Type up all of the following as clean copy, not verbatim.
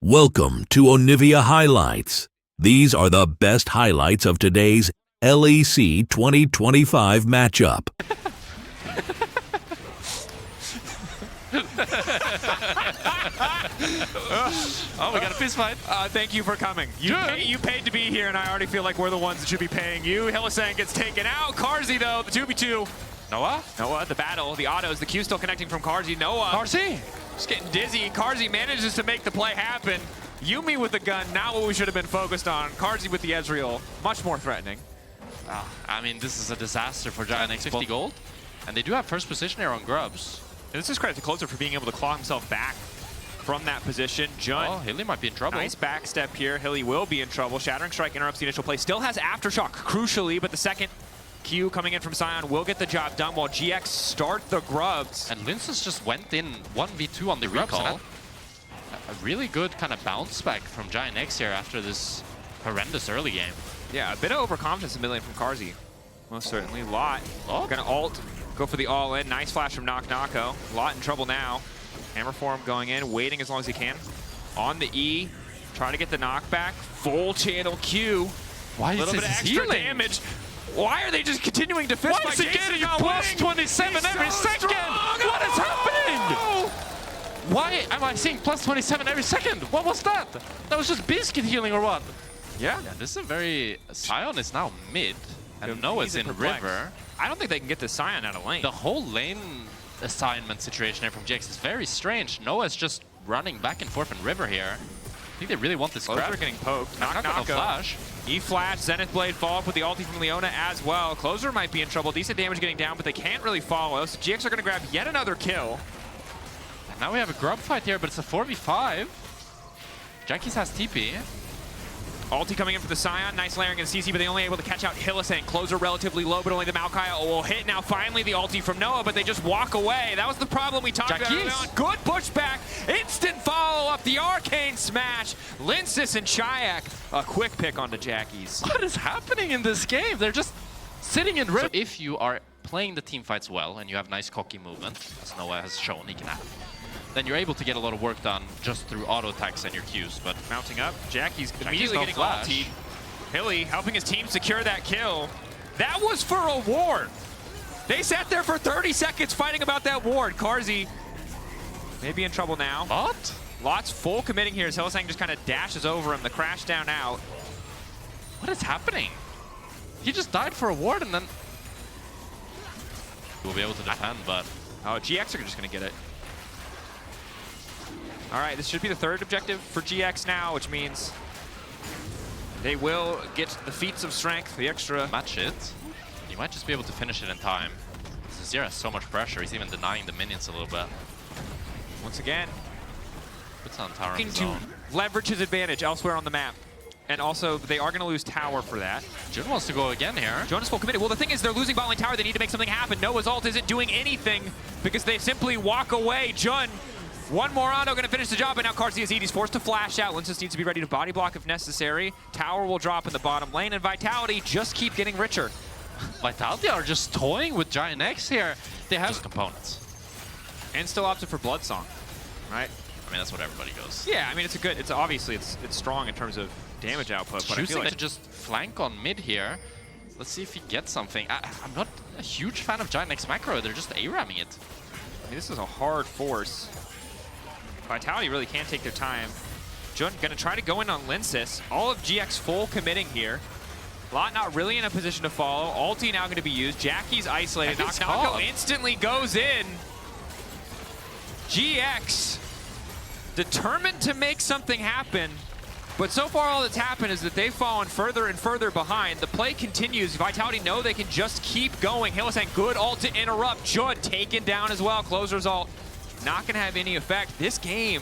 Welcome to Onivia Highlights. These are the best highlights of today's LEC 2025 matchup. Oh, we got a fist fight. Thank you for coming. You paid to be here, and I already feel like we're the ones that should be paying you. Hylissang gets taken out. Carzzy, though, the 2v2. Noah, the battle, the autos, the Q still connecting from Carzzy. Noah. Carzzy. Just getting dizzy. Carzzy manages to make the play happen. Yuumi with the gun, not what we should have been focused on. Carzzy with the Ezreal, much more threatening. I mean, this is a disaster for Giant X. 50 gold. And they do have first position here on Grubs. And this is credit to Closer for being able to claw himself back from that position. Jun. Oh, Hilly might be in trouble. Nice backstep here. Hilly will be in trouble. Shattering Strike interrupts the initial play. Still has Aftershock, crucially, but the second Q coming in from Sion will get the job done while GX start the Grubs. And Linces just went in 1v2 on the recall. A really good kind of bounce back from Giant X here after this horrendous early game. Yeah, a bit of overconfidence in million from Carzzy. Most certainly. Lot gonna ult, go for the all-in. Nice flash from Nako. Lot in trouble now. Hammer form going in, waiting as long as he can. On the E, try to get the knockback. Full channel Q. Why is little bit of extra damage. Why are they just continuing to fist Why is it getting plus 27 every second? What is happening? Why am I seeing plus 27 every second? What was that? That was just Biscuit healing or what? Yeah, this is a very... Sion is now mid, and Noah's in river. I don't think they can get the Sion out of lane. The whole lane assignment situation here from GX is very strange. Noah's just running back and forth in river here. I think they really want this grab. Closer getting poked. Nako flash. E-flash, Zenith Blade, follow up with the ulti from Leona as well. Closer might be in trouble. Decent damage getting down, but they can't really follow. So GX are going to grab yet another kill. And now we have a grub fight here, but it's a 4v5. Jackies has TP. Ulti coming in for the Sion. Nice layering in CC, but they only able to catch out Hylissang. Closer relatively low, but only the Maokai will hit. Now finally the ulti from Noah, but they just walk away. That was the problem we talked about. Good pushback. Instant follow-up. The Arcane Smash. Linces and Chayak. A quick pick onto Jackies. What is happening in this game? They're just sitting in river. So if you are playing the team fights well and you have nice cocky movement, as Noah has shown he can have, then you're able to get a lot of work done just through auto attacks and your Qs. But mounting up, Jackie's immediately getting flash. ultied. Hilly helping his team secure that kill. That was for a ward. They sat there for 30 seconds fighting about that ward. Carzzy may be in trouble now. What? Lot's full committing here as Hylissang just kind of dashes over him. The crash down out. What is happening? He just died for a ward and then... We'll be able to defend, but... Oh, GX are just going to get it. All right, this should be the third objective for GX now, which means they will get the feats of strength, the extra. Match it. You might just be able to finish it in time. Zero has so much pressure, he's even denying the minions a little bit. Once again, puts on tower on looking his to own. leverage his advantage elsewhere on the map. And also, they are going to lose tower for that. Jun wants to go again here. Jun is full committed. Well, the thing is, they're losing bot lane tower. They need to make something happen. Noah's ult isn't doing anything because they simply walk away. Jun, one more auto, going to finish the job, and now Carzzy is He's forced to flash out. Linces needs to be ready to body block if necessary. Tower will drop in the bottom lane, and Vitality just keep getting richer. Vitality are just toying with Giant X here. They have components. And still opted for Blood Song, right? I mean, that's what everybody goes. Yeah, I mean, it's obviously it's strong in terms of damage output, but I feel like to just flank on mid here. Let's see if he gets something. I'm not a huge fan of Giant X macro. They're just A-ramming it. I mean, this is a hard force. Vitality really can't take their time. Jun gonna try to go in on Linces. All of GX full committing here. Lot not really in a position to follow. Ulti now gonna be used. Jackie's isolated. Nako instantly goes in. GX determined to make something happen. But so far all that's happened is that they've fallen further and further behind. The play continues. Vitality know they can just keep going. Hylissang, good ult to interrupt. Jun taken down as well. Closer's ult not gonna have any effect. This game,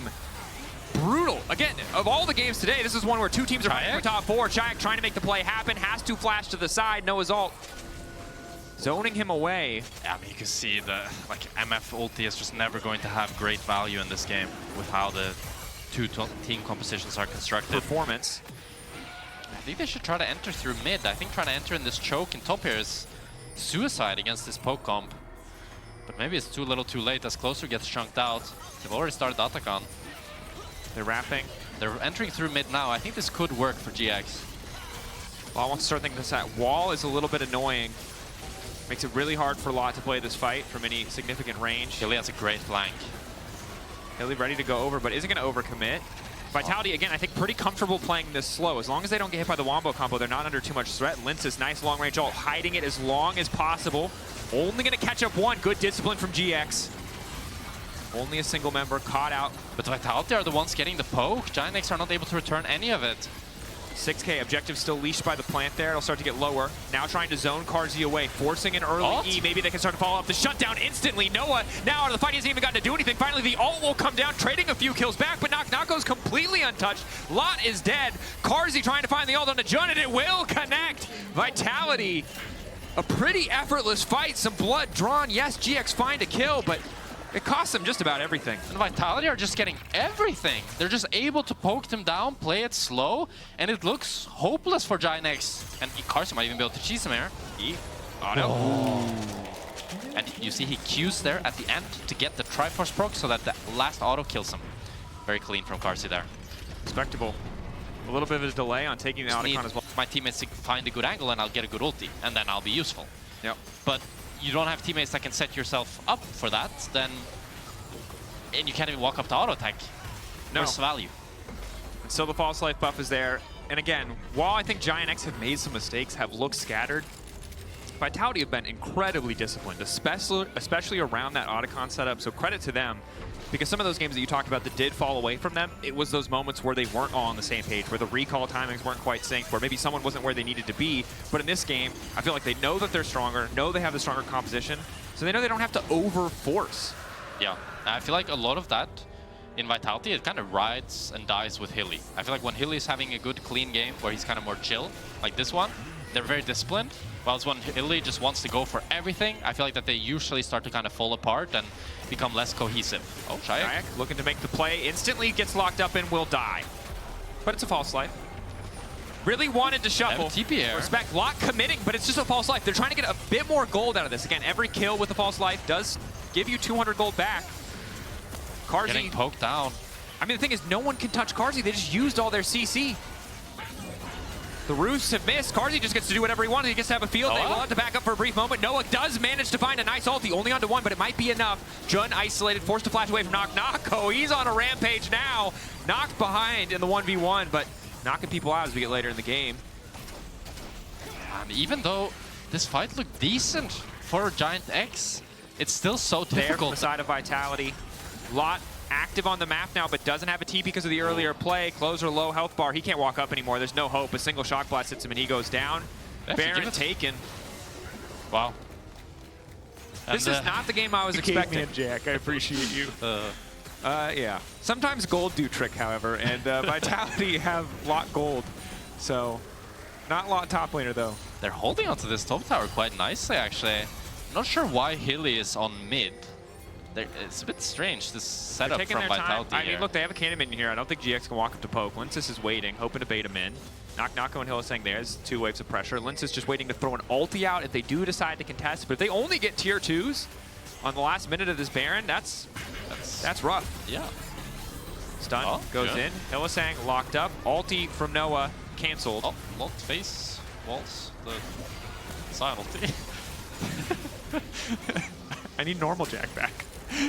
brutal. Again, of all the games today, this is one where two teams are fighting for top four. Chayak trying to make the play happen, has to flash to the side. Noah's ult zoning him away. Yeah, I mean, you can see the MF ulti is just never going to have great value in this game with how the two team compositions are constructed. Performance. I think they should try to enter through mid. I think trying to enter in this choke in top here is suicide against this poke comp. But maybe it's too little too late as Closer gets chunked out. They've already started Atakan. They're wrapping. They're entering through mid now. I think this could work for GX. Well, I want to start thinking this out. Wall is a little bit annoying. Makes it really hard for Lot to play this fight from any significant range. Hilly has a great flank. Hilly ready to go over, but isn't going to overcommit. Vitality, again, I think pretty comfortable playing this slow. As long as they don't get hit by the Wombo combo, they're not under too much threat. Lince's nice long-range ult, hiding it as long as possible. Only going to catch up one. Good discipline from GX. Only a single member caught out. But Vitality are the ones getting the poke. Giant X are not able to return any of it. 6K objective still leashed by the plant there. It'll start to get lower. Now trying to zone Carzzy away, forcing an early E. Maybe they can start to follow up the shutdown instantly. Noah now out of the fight. He hasn't even gotten to do anything. Finally, the ult will come down, trading a few kills back, but Knock goes completely untouched. Lot is dead. Carzzy trying to find the ult on the Jun, and it will connect. Vitality, a pretty effortless fight. Some blood drawn. Yes, GX find a kill, but it costs them just about everything. And Vitality are just getting everything. They're just able to poke them down, play it slow, and it looks hopeless for Giant X. And Carzzy might even be able to cheese him here. And you see he Qs there at the end to get the Triforce proc so that the last auto kills him. Very clean from Carzzy there. Respectable. A little bit of a delay on taking the Autocon as well. My teammates to find a good angle and I'll get a good ulti, and then I'll be useful. Yep. But you don't have teammates that can set yourself up for that, then and you can't even walk up to auto attack. No. Where's the value? And still the false life buff is there. And again, while I think Giant X have made some mistakes, have looked scattered, Vitality have been incredibly disciplined, especially around that Autocon setup. So credit to them, because some of those games that you talked about that did fall away from them, it was those moments where they weren't all on the same page, where the recall timings weren't quite synced, where maybe someone wasn't where they needed to be. But in this game, I feel like they know that they're stronger, know they have the stronger composition, so they know they don't have to over-force. Yeah, I feel like a lot of that in Vitality, it kind of rides and dies with Hilly. I feel like when Hilly is having a good, clean game where he's kind of more chill, like this one, they're very disciplined. Whilst when Hilly just wants to go for everything, I feel like that they usually start to kind of fall apart and become less cohesive. Oh, Shayak looking to make the play, instantly gets locked up and will die. But it's a false life. Really wanted to shuffle. TP air. Respect, Lot committing, but it's just a false life. They're trying to get a bit more gold out of this. Again, every kill with a false life does give you 200 gold back. Carzzy getting poked down. I mean, the thing is, no one can touch Carzzy. They just used all their CC. The roofs have missed. Carzzy just gets to do whatever he wants. He gets to have a field. They will have to back up for a brief moment. Noah does manage to find a nice ulti, only onto one, but it might be enough. Jun isolated, forced to flash away from Knock. Oh, he's on a rampage now. Knocked behind in the 1v1, but knocking people out as we get later in the game. And even though this fight looked decent for Giant X, it's still so difficult. There from the side of Vitality. Lot active on the map now, but doesn't have a T because of the earlier play. Closer, low health bar. He can't walk up anymore. There's no hope. A single shock blast hits him and he goes down. Baron taken. Wow. This is not the game I was expecting. Gave me a Jack. I appreciate you. Yeah. Sometimes gold do trick, however, and Vitality have Lot gold. So, not Lot top laner, though. They're holding onto this top tower quite nicely, actually. I'm not sure why Hilly is on mid. It's a bit strange, this setup from Vitality I mean, look, they have a cannon minion here. I don't think GX can walk up to poke. Lince's is waiting, hoping to bait him in. Knock and Hill is saying there's 2 waves of pressure. Lince is just waiting to throw an ulti out if they do decide to contest. But if they only get tier 2s on the last minute of this Baron, that's rough. Yeah. Stun goes in. Hillisang locked up. Ulti from Noah canceled. Oh, locked face waltz the side ulti. I need normal Jack back.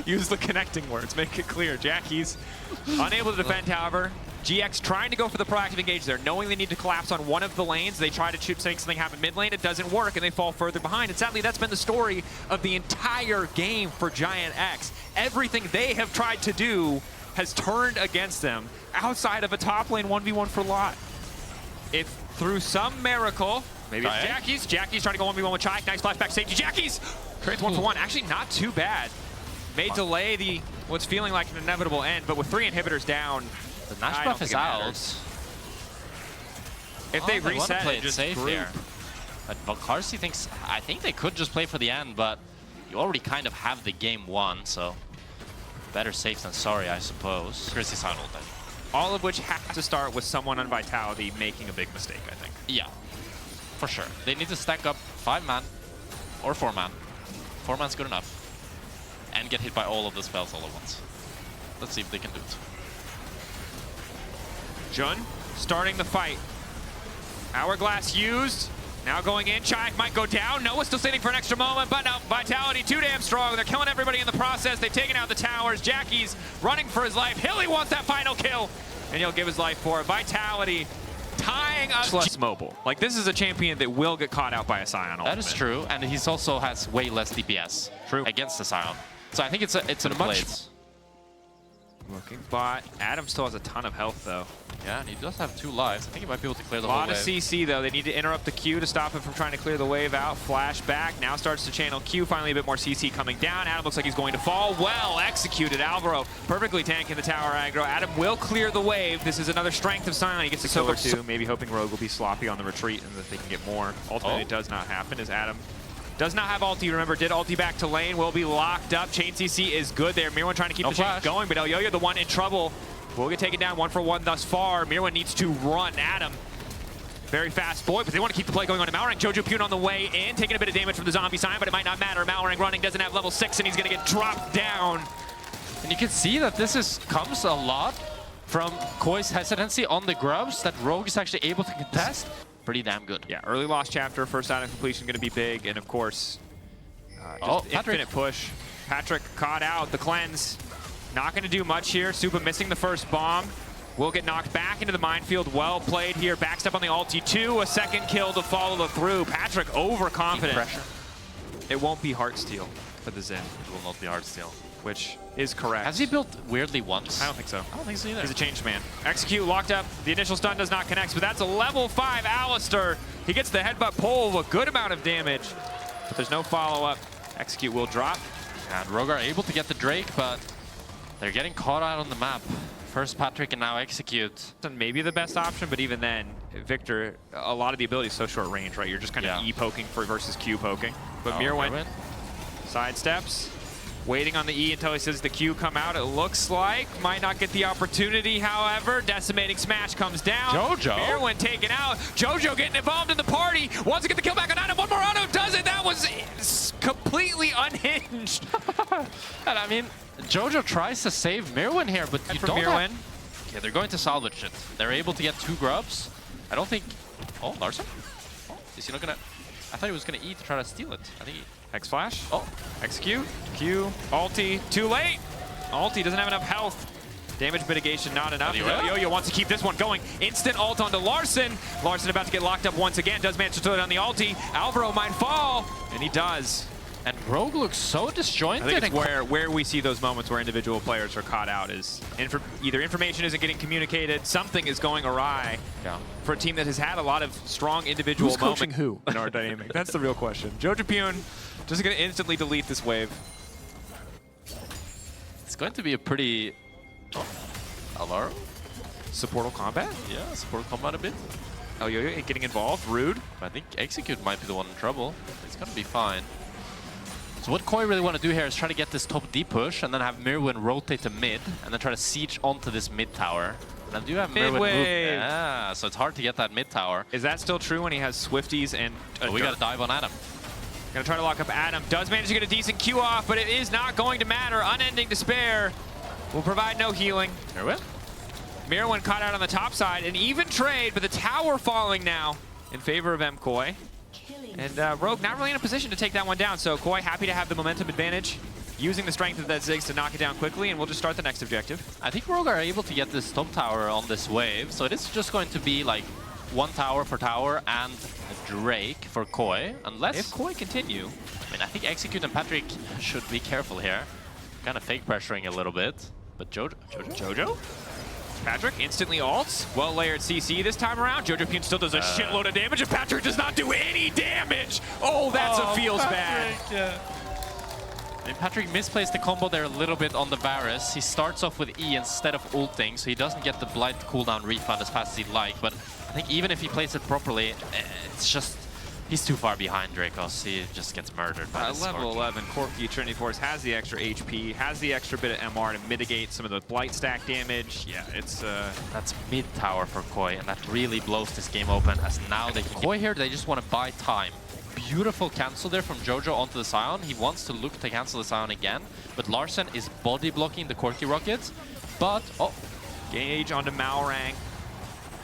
Use the connecting words, make it clear. Jackie's unable to defend, however. GX trying to go for the proactive engage there, knowing they need to collapse on one of the lanes. They try to make something happen mid lane, it doesn't work, and they fall further behind. And sadly, that's been the story of the entire game for Giant X. Everything they have tried to do has turned against them outside of a top lane 1v1 for Lot. If through some miracle, maybe it's Jackie's trying to go 1v1 with Chai. Nice flashback safety. Jackie's trades 1-for-1. Actually, not too bad. May delay the what's feeling like an inevitable end, but with 3 inhibitors down, the Nash buff is out. If they reset, play it just safe here. But Carzzy thinks, I think they could just play for the end, but you already kind of have the game won, so better safe than sorry, I suppose. Chrissy Sound ult, all of which have to start with someone on Vitality making a big mistake, I think. Yeah, for sure. They need to stack up 5-man or 4-man. 4-man's good enough. And get hit by all of the spells all at once. Let's see if they can do it. Jun starting the fight. Hourglass used. Now going in, Chai might go down. Noah still sitting for an extra moment, but no, Vitality too damn strong. They're killing everybody in the process. They've taken out the towers. Jackie's running for his life. Hilly wants that final kill, and he'll give his life for it. Vitality tying up. Less mobile. Like, this is a champion that will get caught out by a Sion ultimate. That is true, and he's also has way less DPS against the Sion. So I think it's a much... Looking bot. Adam still has a ton of health, though. Yeah, and he does have 2 lives. I think he might be able to clear the whole whole wave. A lot of wave. CC, though. They need to interrupt the Q to stop him from trying to clear the wave out. Flash back. Now starts to channel Q. Finally, a bit more CC coming down. Adam looks like he's going to fall. Well executed. Alvaro perfectly tanking the tower aggro. Adam will clear the wave. This is another strength of Sion. He gets a kill or 2. Maybe hoping Rogue will be sloppy on the retreat and that they can get more. Ultimately, it does not happen as Adam does not have ulti. Remember, did ulti back to lane. Will be locked up. Chain CC is good there. Mirwan trying to keep the chain going, but Elyoya the one in trouble. Will get taken down 1-for-1 thus far. Mirwan needs to run. Adam, very fast boy, but they want to keep the play going on to Malrang. Jojo Pune on the way in, taking a bit of damage from the zombie sign, but it might not matter. Malrang running, doesn't have level 6, and he's going to get dropped down. And you can see that this comes a lot from Koi's hesitancy on the grubs, that Rogue is actually able to contest. Pretty damn good. Yeah, early lost chapter, first item completion going to be big, and of course, just infinite push. Patrick caught out, the cleanse. Not going to do much here. Supa missing the first bomb. Will get knocked back into the minefield. Well played here. Backstep on the ulti 2. A second kill to follow the through. Patrick overconfident. Pressure. It won't be Heartsteel for the Zen. It will not be Heartsteel. Which is correct. Has he built weirdly once? I don't think so. I don't think so either. He's a changed man. Execute locked up. The initial stun does not connect, but that's a level 5 Alistair. He gets the headbutt pull, a good amount of damage, but there's no follow-up. Execute will drop. And Rogue are able to get the Drake, but they're getting caught out on the map. First Patrick and now Execute. Maybe the best option, but even then, Victor, a lot of the ability is so short range, right? You're just kind of E-poking versus Q-poking. But Mirwan sidesteps, waiting on the E until he says the Q come out. It looks like might not get the opportunity, however. Decimating Smash comes down. Jojo. Mirwan taken out. Jojo getting involved in the party. Wants to get the kill back on Adam. One more auto does it. That was completely unhinged. And I mean, Jojo tries to save Mirwan here, but you don't have... Okay, they're going to salvage it. They're able to get 2 grubs. I don't think... Oh, Larson? Oh, is he not gonna... I thought he was gonna E to try to steal it. I think he... X flash. Oh. Execute. Q. Ulti. Too late. Ulti doesn't have enough health. Damage mitigation not enough. Yo-Yo wants to keep this one going. Instant ult onto Larson. Larson about to get locked up once again. Does manage to throw it on the ulti. Alvaro might fall. And he does. And Rogue looks so disjointed. I think it's where we see those moments where individual players are caught out is either information isn't getting communicated, something is going awry for a team that has had a lot of strong individual moments. Who's coaching who in our dynamic? That's the real question. Jojo Pune just going to instantly delete this wave. It's going to be a pretty... Oh, Alvaro? Supportal combat? Yeah, support combat a bit. Oh, Yo-Yo getting involved. Rude. I think Execute might be the one in trouble. It's going to be fine. So what Koi really want to do here is try to get this top D push and then have Mirwan rotate to mid and then try to siege onto this mid tower. And I do have Mirwan move. Yeah, so it's hard to get that mid tower. Is that still true when he has Swifties and... we got to dive on Adam. Gonna try to lock up Adam. Does manage to get a decent Q off, but it is not going to matter. Unending Despair will provide no healing. Mirwan? Mirwan caught out on the top side. An even trade, but the tower falling now in favor of Koi. And Rogue not really in a position to take that one down, so Koi happy to have the momentum advantage, using the strength of that Ziggs to knock it down quickly, and we'll just start the next objective. I think Rogue are able to get this top tower on this wave, so it is just going to be like 1 tower for tower and a Drake for Koi, unless... If Koi continue... I mean, I think Execute and Patrick should be careful here. Kind of fake pressuring a little bit, but Jojo? Patrick instantly ults. Well-layered CC this time around. Jojo Pune still does a shitload of damage, and Patrick does not do any damage. Oh, that's a feels bad. Yeah. I mean, Patrick misplaced the combo there a little bit on the Varus. He starts off with E instead of ulting, so he doesn't get the Blight cooldown refund as fast as he'd like. But I think even if he plays it properly, it's just... He's too far behind Dracos. He just gets murdered by this level 11, Corki Trinity Force has the extra HP, has the extra bit of MR to mitigate some of the Blight stack damage. Yeah, it's... That's mid-tower for Koi, and that really blows this game open, as now they can... Koi here, they just want to buy time. Beautiful cancel there from Jojo onto the Sion. He wants to look to cancel the Sion again, but Larson is body blocking the Corki rockets. But, Gauge onto Malrang.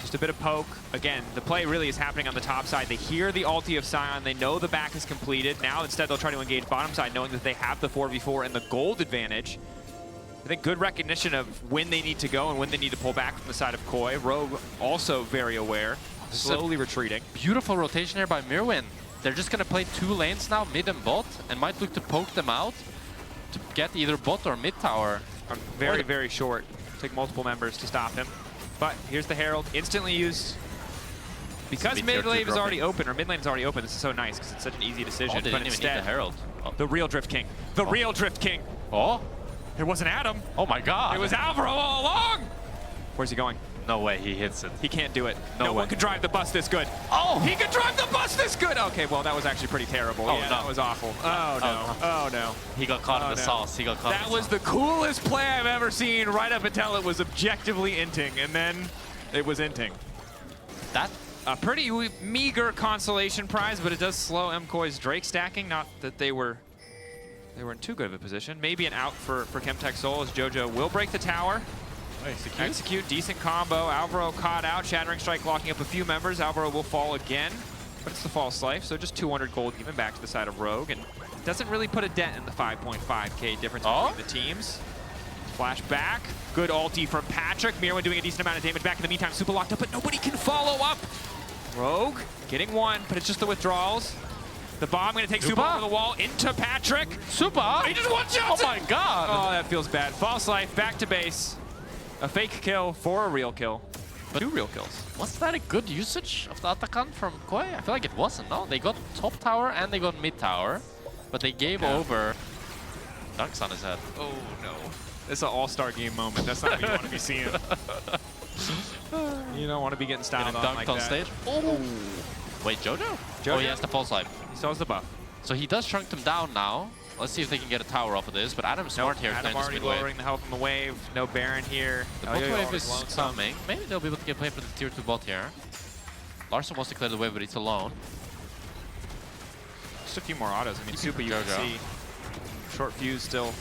Just a bit of poke. Again, the play really is happening on the top side. They hear the ulti of Sion. They know the back is completed. Now instead they'll try to engage bottom side knowing that they have the 4v4 and the gold advantage. I think good recognition of when they need to go and when they need to pull back from the side of Koi. Rogue also very aware, slowly retreating. Beautiful rotation here by Mirwin. They're just going to play 2 lanes now, mid and bot, and might look to poke them out to get either bot or mid tower. Very, very short. Take multiple members to stop him. But here's the Herald, instantly used. Because mid lane is already open, or mid lane is already open, this is so nice because it's such an easy decision. Oh, they but didn't instead, even need the Herald. Oh. The real Drift King. The real Drift King. Oh? It wasn't Adam. Oh my god. It was Alvaro all along. Where's he going? No way he hits it. He can't do it. No No way. one could drive the bus this good. Oh! He could drive the bus this good! Okay, well, that was actually pretty terrible. Oh, Yeah, no. that was awful. Oh, no. Oh, no. He got caught in the no. sauce. He got caught in That the was sauce. the coolest play I've ever seen right up until it was objectively inting, and then it was inting. That? A pretty meager consolation prize, but it does slow MKoi's Drake stacking. Not that they were in too good of a position. Maybe an out for Chemtech Soul as JoJo will break the tower. Execute, decent combo. Alvaro caught out. Shattering Strike locking up a few members. Alvaro will fall again, but it's the false life, so just 200 gold even back to the side of Rogue, and doesn't really put a dent in the 5.5k difference between the teams. Flash back. Good ulti from Patrick. Mirwin doing a decent amount of damage back in the meantime. Super locked up, but nobody can follow up. Rogue getting one, but it's just the withdrawals. The bomb going to take Super over the wall into Patrick. Super! He just one-shots Oh my god! Oh, that feels bad. False life, back to base. A fake kill for a real kill. But 2 real kills. Was that a good usage of the Atakan from Koi? I feel like it wasn't, no? They got top tower and they got mid tower, but they gave over dunks on his head. Oh no. It's an all-star game moment. That's not what you want to be seeing. You don't want to be getting styled Getting on dunked like on that. stage. Oh. Wait, JoJo? Oh, he has the false life. He still has the buff. So he does shrunk them down now. Let's see if they can get a tower off of this, but Adam's smart here. Adam playing this already mid wave. lowering the health in the wave. No Baron here. The bot wave is coming. Maybe they'll be able to get played for the tier 2 bot here. Larson wants to clear the wave, but he's alone. Just a few more autos. I mean, Super you can see. Short fuse still.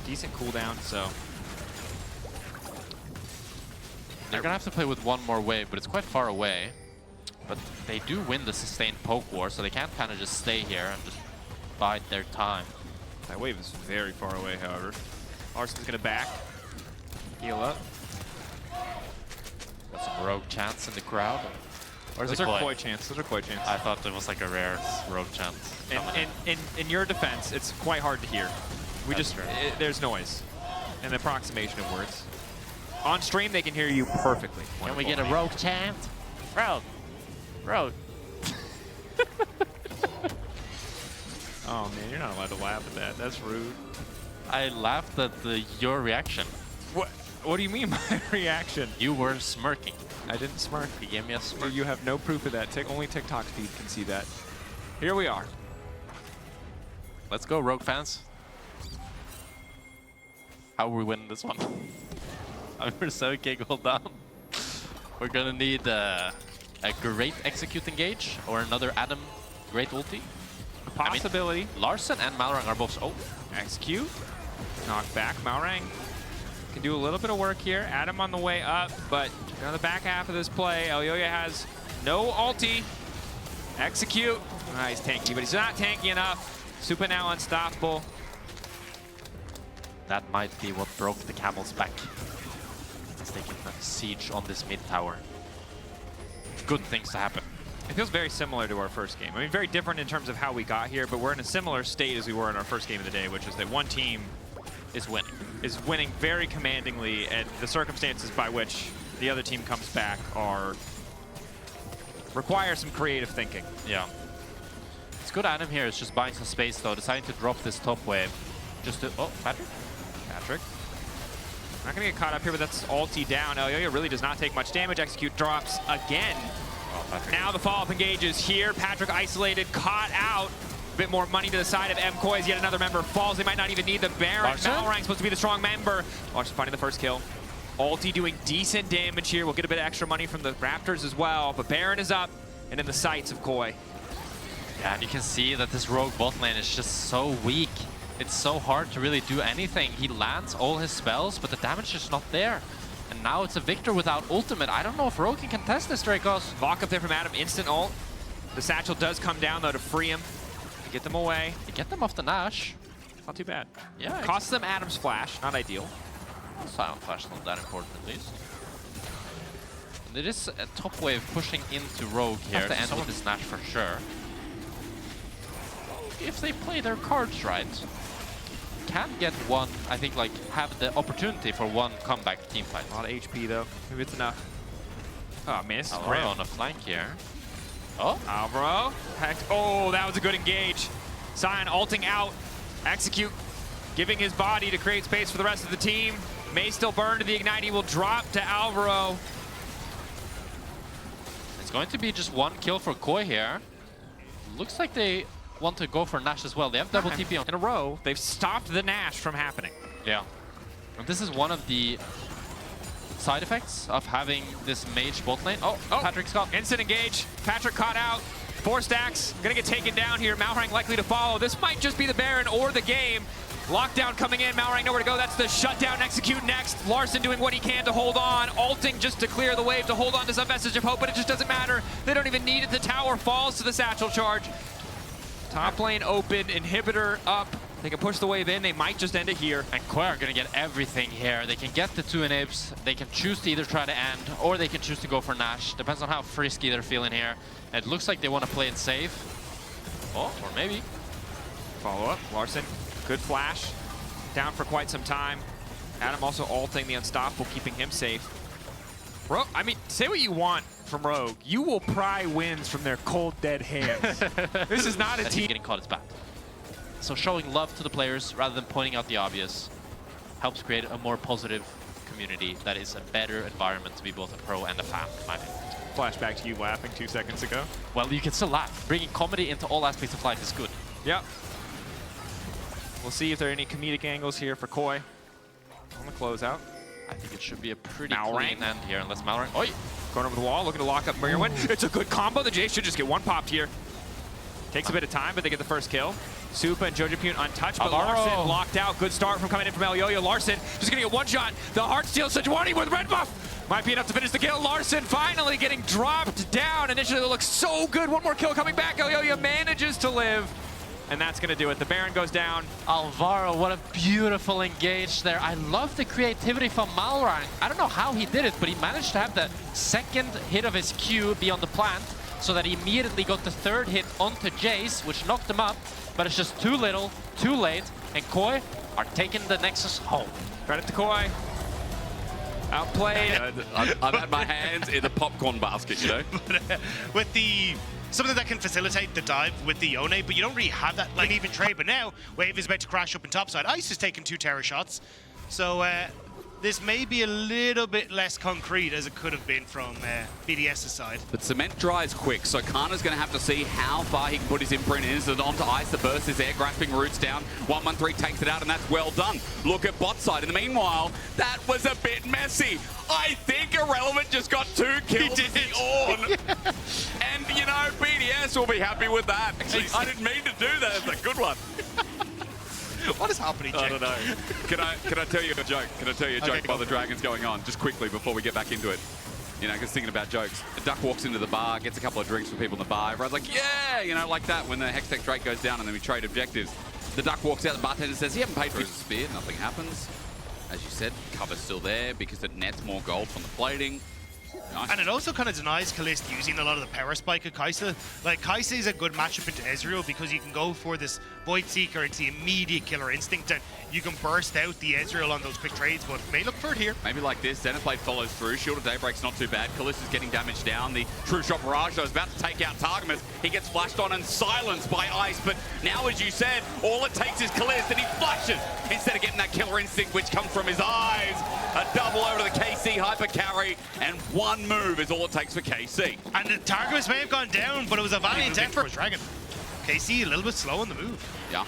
Decent cooldown, so. They're gonna have to play with one more wave, but it's quite far away. But they do win the sustained poke war, so they can't kind of just stay here and just bide their time. That wave is very far away, however. Larson's gonna back. Heal up. Got some rogue chants in the crowd. Where's Those the are Koi chants. Those are Koi chants. I thought it was like a rare rogue chant. In your defense, it's quite hard to hear. There's noise and approximation of words. On stream, they can hear you perfectly. Can we get a rogue chant? Rogue. Rogue. Oh man, you're not allowed to laugh at that. That's rude. I laughed at your reaction. What do you mean by reaction? You were smirking. I didn't smirk. You gave me a smirk. You have no proof of that. Only TikTok feed can see that. Here we are. Let's go, Rogue fans. How are we winning this one? We're 7k gold down. We're gonna need a great execute engage or another Adam great ulti. A possibility. I mean, Larson and Malrang are both. Oh, Execute. Knock back. Malrang can do a little bit of work here. Adam on the way up, but on the back half of this play, Elyoya has no ulti. Execute. Ah, he's tanky, but he's not tanky enough. Super now unstoppable. that might be what broke the camel's back. As they can siege on this mid tower. Good things to happen. It feels very similar to our first game. I mean, very different in terms of how we got here, but we're in a similar state as we were in our first game of the day, which is that one team Is winning. is winning very commandingly, and the circumstances by which the other team comes back require some creative thinking. Yeah. It's good Adam here is just buying some space though, deciding to drop this top wave. Just to, oh, Patrick? Patrick. Not gonna get caught up here, but that's ulti down. Elyoya really does not take much damage. Execute drops again. Oh, Patrick. Now the follow-up engages here. Patrick isolated, caught out. A bit more money to the side of MKoi's. Yet another member falls. They might not even need the Baron. Malrang's supposed to be the strong member. Larson finding the first kill. Ulti doing decent damage here. We'll get a bit of extra money from the Raptors as well. But Baron is up and in the sights of Koi. Yeah, and you can see that this rogue bot lane is just so weak. It's so hard to really do anything. He lands all his spells, but the damage is not there. And now it's a Victor without ultimate. I don't know if Rogue can contest this, Dracos. Lock up there from Adam, instant ult. The satchel does come down though to free him, to get them away. To get them off the Nash. Not too bad. Yeah. Costs them Adam's flash, not ideal. Silent flash not that important at least. And it is a top wave pushing into Rogue here. Have to end with this Nash for sure. If they play their cards right, can get one, I think, like, have the opportunity for one comeback team fight. A lot of HP though. Maybe it's enough. Oh man, this is Alvaro grim. on a flank here. Oh, Alvaro. Oh, that was a good engage. Sion ulting out. Execute. Giving his body to create space for the rest of the team. May still burn to the Ignite. He will drop to Alvaro. it's going to be just one kill for Koi here. Looks like they want to go for Nash as well. They have double TP on. In a row, they've stopped the Nash from happening. Yeah. And this is one of the side effects of having this mage bot lane. Oh, Patrick's got instant engage. Patrick caught out. 4 stacks. Gonna get taken down here. Malrang likely to follow. This might just be the Baron or the game. Lockdown coming in. Malrang nowhere to go. That's the shutdown. Execute next. Larson doing what he can to hold on. Ulting just to clear the wave to hold on to some vestige of hope, but it just doesn't matter. They don't even need it. The tower falls to the satchel charge. Top lane open. Inhibitor up. They can push the wave in. They might just end it here. And Koi are going to get everything here. They can get the 2 inhibs. They can choose to either try to end, or they can choose to go for Nash. Depends on how frisky they're feeling here. It looks like they want to play it safe. Oh, or maybe. Follow up. Larson, good flash. Down for quite some time. Adam also ulting the Unstoppable, keeping him safe. Rogue, I mean, say what you want from Rogue. You will pry wins from their cold, dead hands. This is not a team. Getting caught is bad. So showing love to the players rather than pointing out the obvious helps create a more positive community that is a better environment to be both a pro and a fan, in my opinion. Flashback to you laughing 2 seconds ago. Well, you can still laugh. Bringing comedy into all aspects of life is good. Yep. We'll see if there are any comedic angles here for Koi on the closeout. I think it should be a pretty Malrang. clean end here, unless Malrang... Oi! Going over the wall, looking to lock up Merwin. It's a good combo. The Jace should just get one popped here. Takes a bit of time, but they get the first kill. Supa and Jojapune untouched, but Alvaro. Larson locked out. Good start from coming in from Elyoyo. Larson just gonna get one shot. The Heartsteel Sejuani with red buff. Might be enough to finish the kill. Larson finally getting dropped down. Initially it looks so good. One more kill coming back. Elyoyo manages to live. And that's gonna do it. The Baron goes down. Alvaro, what a beautiful engage there. I love the creativity from Malrang. I don't know how he did it, but he managed to have the second hit of his Q be on the plant, so that he immediately got the 3rd hit onto Jace, which knocked him up, but it's just too little, too late, and Koi are taking the Nexus home. Credit to Koi. Outplayed. I've had my hands in the popcorn basket, you know? With the something that can facilitate the dive with the Yone, but you don't really have that like even trade. But now Wave is about to crash up in topside. Ice is taking 2 terror shots, so this may be a little bit less concrete as it could have been from BDS's side. But cement dries quick, so Kana's going to have to see how far he can put his imprint in. So onto Ice, the burst is there, grasping roots down. 113 takes it out, and that's well done. Look at bot side. In the meanwhile, that was a bit messy. I think Irrelevant just got 2 kills as the Ornn. And, you know, BDS will be happy with that. Actually, I didn't mean to do that. It's a good one. What is happening, Jake? I don't know. Can I tell you a joke? Can I tell you a joke while the Dragon's going on? Just quickly before we get back into it. You know, because thinking about jokes. A duck walks into the bar, gets a couple of drinks for people in the bar. Everyone's like, yeah, you know, like that when the Hextech Drake goes down and then we trade objectives. The duck walks out, the bartender says, he haven't paid for his spear, nothing happens. As you said, cover's still there because it nets more gold from the plating. Nice. And it also kind of denies Kalist using a lot of the power spike of Kai'Sa. Like, Kai'Sa is a good matchup into Ezreal because you can go for this Void Seeker into the immediate killer instinct and you can burst out the Ezreal on those quick trades, but may look for it here. Maybe like this, Xenoblade follows through, Shield of Daybreak's not too bad, Kalista's getting damage down, the True Shot Barrage though is about to take out Targamas, he gets flashed on and silenced by Ice, but now as you said, all it takes is Kalista and he flashes, instead of getting that killer instinct which comes from his eyes. A double over to the KC hyper carry, and one move is all it takes for KC. And the Targamas may have gone down, but it was a valiant effort for Dragon. KC a little bit slow on the move. Yeah.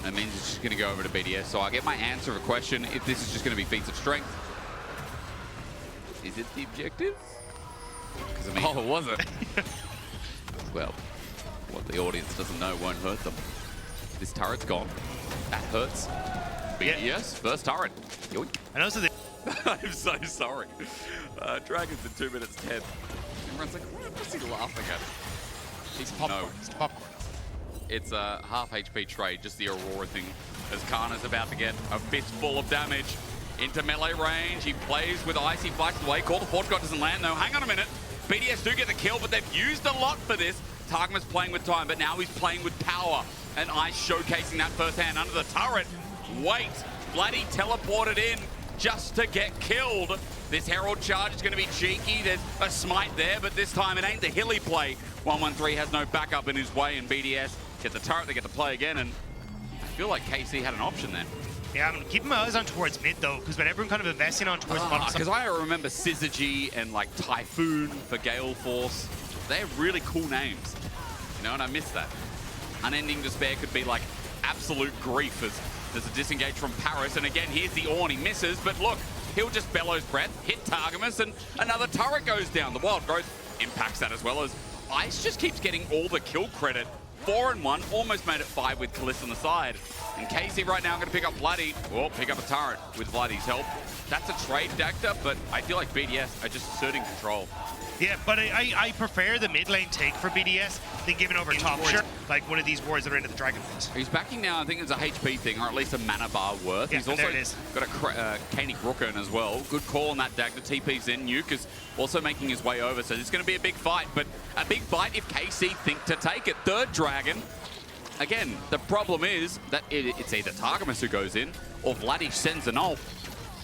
That means it's just going to go over to BDS. So I get my answer of a question if this is just going to be feats of strength. Is it the objective? I mean, oh, was it? Well, what the audience doesn't know won't hurt them. This turret's gone. That hurts. BDS, first turret. Yoink. And also the I'm so sorry. Dragons in 2 minutes 10. Everyone's like, what's he laughing at? He's popcorn. It's popcorn. It's a half HP trade, just the Aurora thing, as Kana's about to get a fistful of damage into melee range. He plays with Icy, fights away. Call the Forge God doesn't land though. Hang on a minute. BDS do get the kill, but they've used a lot for this. Targma's playing with time, but now he's playing with power. And Ice showcasing that firsthand under the turret. Wait, Bloody teleported in just to get killed. This Herald charge is going to be cheeky. There's a smite there, but this time it ain't the hilly play. 113 has no backup in his way, and BDS get the turret, they get to play again, and I feel like KC had an option there. Yeah, I'm keeping my eyes on towards mid though, because when everyone kind of investing on towards bottom. Because I remember Syzygy and like Typhoon for Gale Force. They have really cool names, you know, and I miss that. Unending Despair could be like absolute grief as there's a disengage from Paris, and again, here's the Ornn, he misses, but look, he'll just Bellows Breath, hit Targamas, and another turret goes down. The Wild Growth impacts that as well as Ice just keeps getting all the kill credit. 4-1, almost made it 5 with Kaliss on the side. And KC right now going to pick up Bloody, or pick up a turret with Bloody's help. That's a trade, Dacta, but I feel like BDS are just asserting control. Yeah, but I prefer the mid lane take for BDS than giving over top wards, like one of these wards that are into the Dragon Pit. He's backing now, I think it's a HP thing, or at least a mana bar worth. Yeah, he's also there it is. got a Kanik Rookern as well. Good call on that Dagda. TP's in. Nuke is also making his way over, so it's going to be a big fight, but a big fight if KC think to take it. Third Dragon. Again, the problem is that it's either Targamas who goes in, or Vladish sends an ult.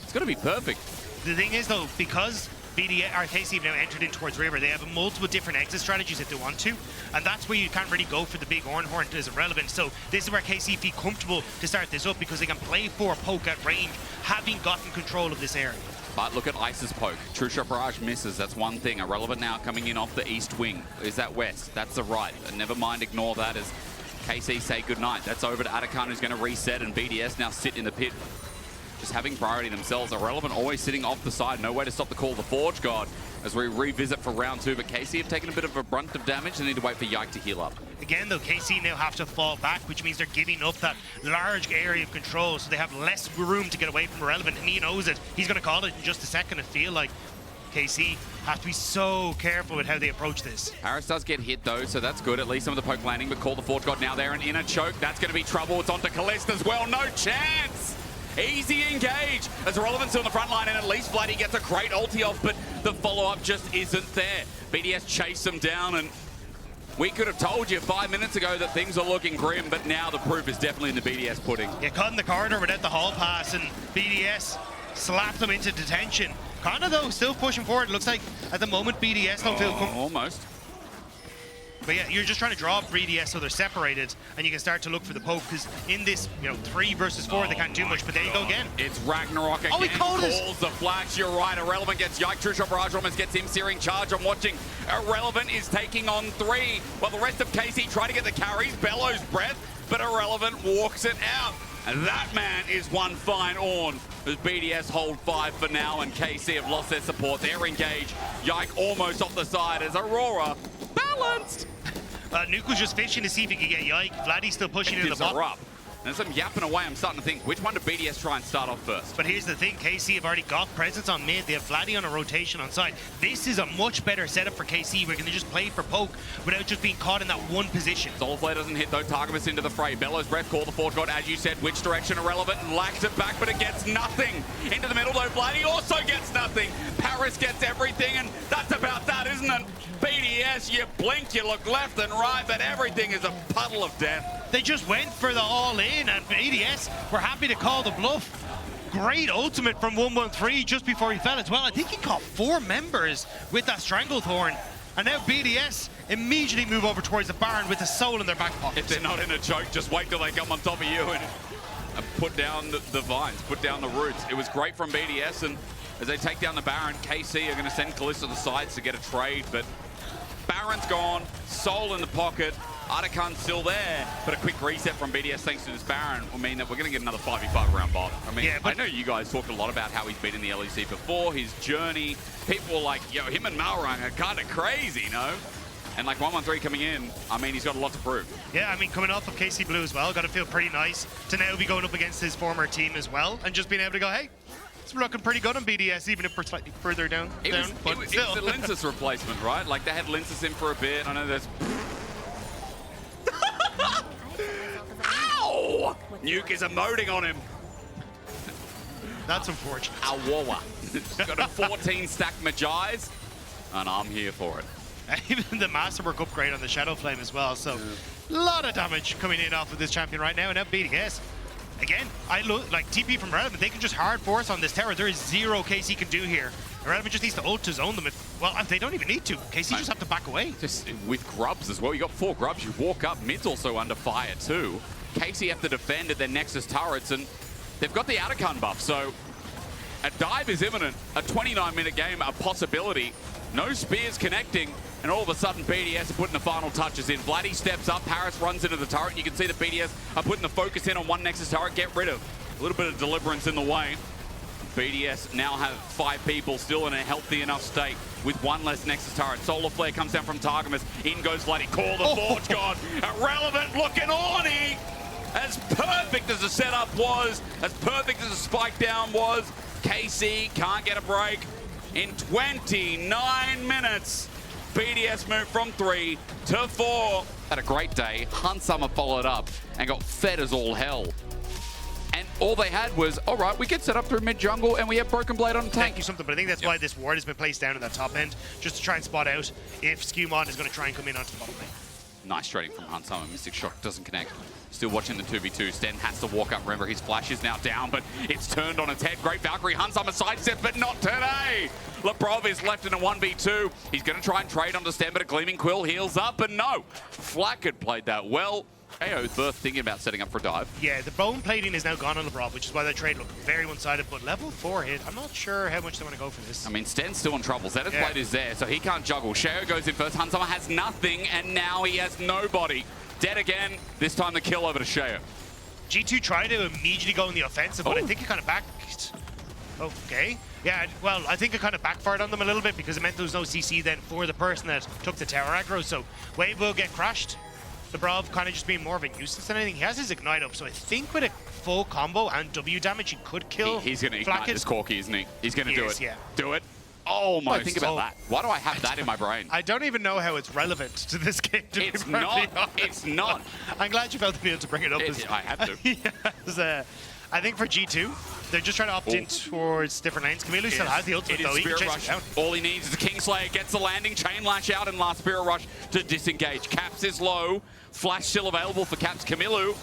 It's going to be perfect. The thing is though, because BDS or KC have now entered in towards River, they have multiple different exit strategies if they want to, and that's where you can't really go for the big Ornn Horn as irrelevant. So this is where KC feel comfortable to start this up because they can play for poke at range, having gotten control of this area. But look at Ice's poke. True Shot Barrage misses, that's one thing. Irrelevant now coming in off the east wing. Is that west? That's the right. And never mind, ignore that as KC say goodnight. That's over to Atakan, who's going to reset, and BDS now sit in the pit. Just having priority themselves. Irrelevant always sitting off the side. No way to stop the call. The Forge God as we revisit for round 2. But KC have taken a bit of a brunt of damage. They need to wait for Yike to heal up. Again, though, KC now have to fall back, which means they're giving up that large area of control, so they have less room to get away from Irrelevant, and he knows it. He's going to call it in just a second. I feel like KC have to be so careful with how they approach this. Paris does get hit though, so that's good. At least some of the poke landing, but call the Forge God now there, and in a choke. That's going to be trouble. It's onto Kalist as well. No chance! Easy engage as Irrelevant's on the front line, and at least Bloody gets a great ulti off, but the follow-up just isn't there. BDS chase them down, and we could have told you 5 minutes ago that things are looking grim, but now the proof is definitely in the BDS pudding. Yeah, caught in the corridor without the hall pass, and BDS slapped them into detention. Kana, though, still pushing forward. Looks like at the moment BDS don't feel comfortable. Almost. But yeah, you're just trying to draw up BDS so they're separated, and you can start to look for the poke, because in this, 3 versus 4, they can't do much, but there you go again. It's Ragnarok again. Oh, he calls the flash. You're right. Irrelevant gets Yike. True Shot Barrage almost gets him. Searing Charge. I'm watching. Irrelevant is taking on 3, while the rest of KC try to get the carries. Bellows Breath, but Irrelevant walks it out. And that man is one fine Ornn as BDS hold 5 for now, and KC have lost their support. They're engaged. Yike almost off the side as Aurora balanced. Nuke was just fishing to see if he could get Yike. Vladdy's still pushing into the bottom. And as I'm yapping away, I'm starting to think, which one did BDS try and start off first? But here's the thing, KC have already got presence on mid. They have Vladdy on a rotation on side. This is a much better setup for KC. We're going to just play for poke without just being caught in that one position. Soulflare doesn't hit though. Targamas into the fray. Bellows Breath, call the Forge God, as you said. Which direction? Irrelevant, and lacks it back, but it gets nothing. Into the middle though, Vladdy also gets nothing. Paris gets everything, and that's about that, isn't it? BDS, you blink, you look left and right, but everything is a puddle of death. They just went for the all-in, and BDS were happy to call the bluff. Great ultimate from 113 just before he fell as well. I think he caught 4 members with that Stranglethorn. And now BDS immediately move over towards the Baron with the soul in their back pocket. If they're not in a choke, just wait till they come on top of you and put down the vines, put down the roots. It was great from BDS, and as they take down the Baron, KC are going to send Kalista to the sides to get a trade, but Baron's gone, soul in the pocket. Atakan's still there, but a quick reset from BDS thanks to this Baron will mean that we're going to get another 5v5 around bottom. I mean, yeah, I know you guys talked a lot about how he's been in the LEC before, his journey. People were like, yo, him and Malrang are kind of crazy, you know? And like 113 coming in, I mean, he's got a lot to prove. Yeah, I mean, coming off of KC Blue as well, got to feel pretty nice to now be going up against his former team as well, and just being able to go, hey, It's looking pretty good on BDS, even if we're slightly further down. It was the Linces replacement, right? Like they had Linces in for a bit. I know there's. Ow! Nuke is emoting on him. That's unfortunate. Awawa. Got a 14 stack Magi's, and I'm here for it. Even the Masterwork upgrade on the Shadow Flame as well. So, a lot of damage coming in off of this champion right now. And now BDS. Again, I look like TP from Relevant. They can just hard force on this tower. There is zero KC can do here. Relevant just needs to ult to zone them. Well, they don't even need to. KC just have to back away. Just with grubs as well. You got 4 grubs. You walk up. Mid's also under fire too. KC have to defend at their Nexus turrets, and they've got the Atacon buff. So a dive is imminent. A 29-minute game, a possibility. No spears connecting, and all of a sudden BDS are putting the final touches in. Vladdy steps up, Paris runs into the turret, and you can see the BDS are putting the focus in on one Nexus turret. Get rid of a little bit of deliverance in the way. BDS now have 5 people still in a healthy enough state with 1 less Nexus turret. Solar Flare comes down from Targamas. In goes Vladdy. Call the Forge God. Irrelevant looking Orny. As perfect as the setup was, as perfect as the spike down was, KC can't get a break. In 29 minutes, BDS moved from 3 to 4. Had a great day. Hunsummer followed up and got fed as all hell. And all they had was, all right, we get set up through mid-jungle and we have Broken Blade on the tank. Thank you something, but I think that's why this ward has been placed down in that top end, just to try and spot out if Skewmon is going to try and come in onto the bottom lane. Nice trading from Hunsummer. Mystic Shock doesn't connect. Still watching the 2v2. Sten has to walk up. Remember, his flash is now down, but it's turned on its head. Great Valkyrie. Hunsummer sidestep, but not today. Lebrov is left in a 1v2. He's going to try and trade onto Sten, but a Gleaming Quill heals up, and no. Flack had played that well. AO Thirth thinking about setting up for a dive. Yeah, the bone plating is now gone on Lebrov, which is why that trade looked very one-sided, but level 4 hit, I'm not sure how much they want to go for this. I mean, Sten's still in trouble. Zenith's Blade is there, so he can't juggle. Sheo goes in first. Hunsummer has nothing, and now he has nobody. Dead again. This time the kill over to Sheo. G2 tried to immediately go in the offensive, but I think it kind of backed. Okay. Yeah, well, I think it kind of backfired on them a little bit because it meant there was no CC then for the person that took the tower aggro, so Wave will get crushed. Lebrov kind of just being more of a nuisance than anything. He has his Ignite up, so I think with a full combo and W damage, he could kill. He's going to ignite this Corki, isn't he? He's going to do it. Yeah. Do it. Oh my! Think about that. Why do I have that in my brain? I don't even know how it's relevant to this game. It's not. It's not. I'm glad you felt the need to bring it up. I had to. Yes, I think for G2, they're just trying to opt in towards different lanes. Camilo still has the ultimate though. He can chase him down. All he needs is a Kingslayer, gets the landing, chain lash out, and last Spirit Rush to disengage. Caps is low. Flash still available for Caps. Camilo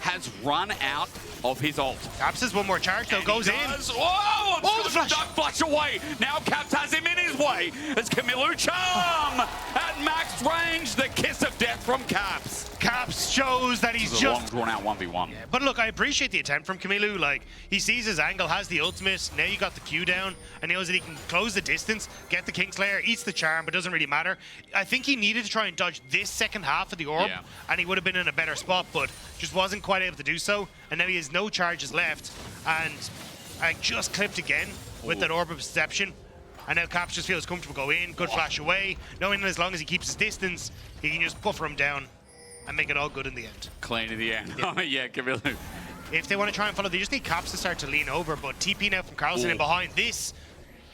has run out of his ult. Caps has one more charge though, goes in. Oh, the flash. Flash away. Now Caps has him in his way as Camilo Charm at max range. The kiss of death from Caps. Caps shows that he's just long drawn out 1v1. Yeah, but look, I appreciate the attempt from Camilo. Like, he sees his angle, has the ultimate. Now you got the Q down, and knows that he can close the distance, get the Kingslayer, eats the charm, but doesn't really matter. I think he needed to try and dodge this second half of the orb, and he would have been in a better spot, but just wasn't quite able to do so. And now he has no charges left, and I just clipped again with that orb of perception. And now Caps just feels comfortable go in, good flash away, knowing that as long as he keeps his distance, he can just buffer him down and make it all good in the end. Clean in the end. Oh yeah, Camilo. If they want to try and follow, they just need Caps to start to lean over, but TP now from Carlson in behind. This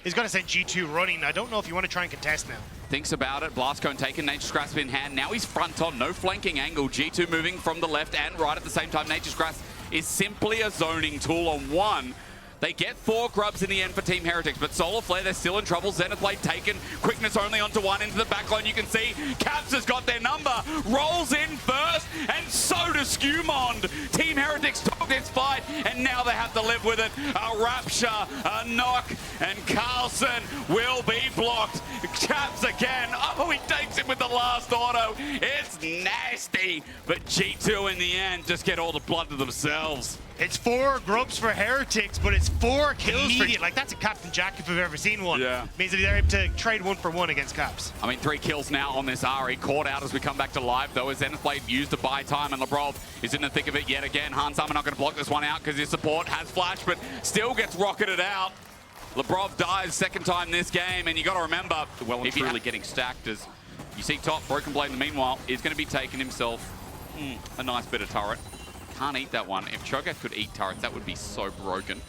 is going to send G2 running. I don't know if you want to try and contest now. Thinks about it. Blast Cone taken, Nature's Grasp in hand. Now he's front on, no flanking angle. G2 moving from the left and right at the same time. Nature's Grasp is simply a zoning tool on one. They get 4 grubs in the end for Team Heretics, but Solar Flare, they're still in trouble. Zenith Blade taken, quickness only onto one into the backline. You can see Caps has got their number, rolls in first, and so does Skewmond. Team Heretics took this fight, and now they have to live with it. A Rapture, a knock, and Carlson will be blocked. Caps again. Oh, he takes it with the last auto. It's nasty, but G2 in the end just get all the blood to themselves. It's 4 grubs for Heretics, but it's 4 kills for... Like, that's a Captain Jack if I've ever seen one. Yeah. Means that they're able to trade 1 for 1 against Caps. I mean, 3 kills now on this Ari. Caught out as we come back to live, though, as Zenith Blade used to buy time, and Lebrov is in the thick of it yet again. Hunsummer not going to block this one out because his support has flash, but still gets rocketed out. Lebrov dies second time this game, and you got to remember, well and truly getting stacked as you see top. Broken Blade, in the meanwhile, is going to be taking himself a nice bit of turret. Can't eat that one. If Cho'Gath could eat turrets, that would be so broken.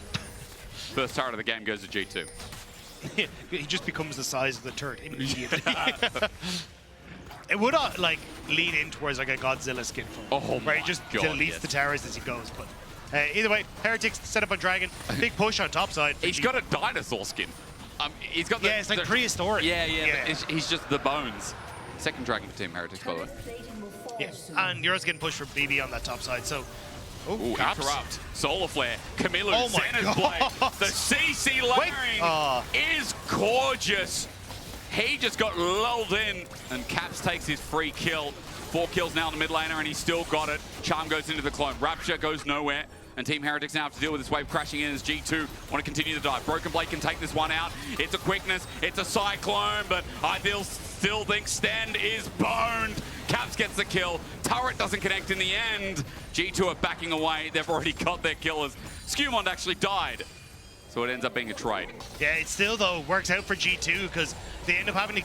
First turret of the game goes to G2. He just becomes the size of the turret immediately. It would like lean in towards like a Godzilla skin for him, where he just deletes the towers as he goes. But either way, Heretics set up on Dragon. Big push on top side. He's got a dinosaur skin. He's got it's like prehistoric. Yeah. He's just the bones. Second Dragon for Team Heretics, by the way. Yeah, and Euro's getting pushed for BB on that top side. So, interrupt. Solar Flare. Camilo, oh my Xana's blade. The CC layering is gorgeous. He just got lulled in, and Caps takes his free kill. 4 kills now in the mid laner, and he's still got it. Charm goes into the clone. Rapture goes nowhere. And Team Heretics now have to deal with this wave crashing in as G2 want to continue the dive. Broken Blade can take this one out. It's a quickness, it's a cyclone, but I still think Stand is boned. Caps gets the kill. Turret doesn't connect in the end. G2 are backing away. They've already got their killers. Skewmond actually died. So it ends up being a trade. Yeah, it still, though, works out for G2 because they end up having to...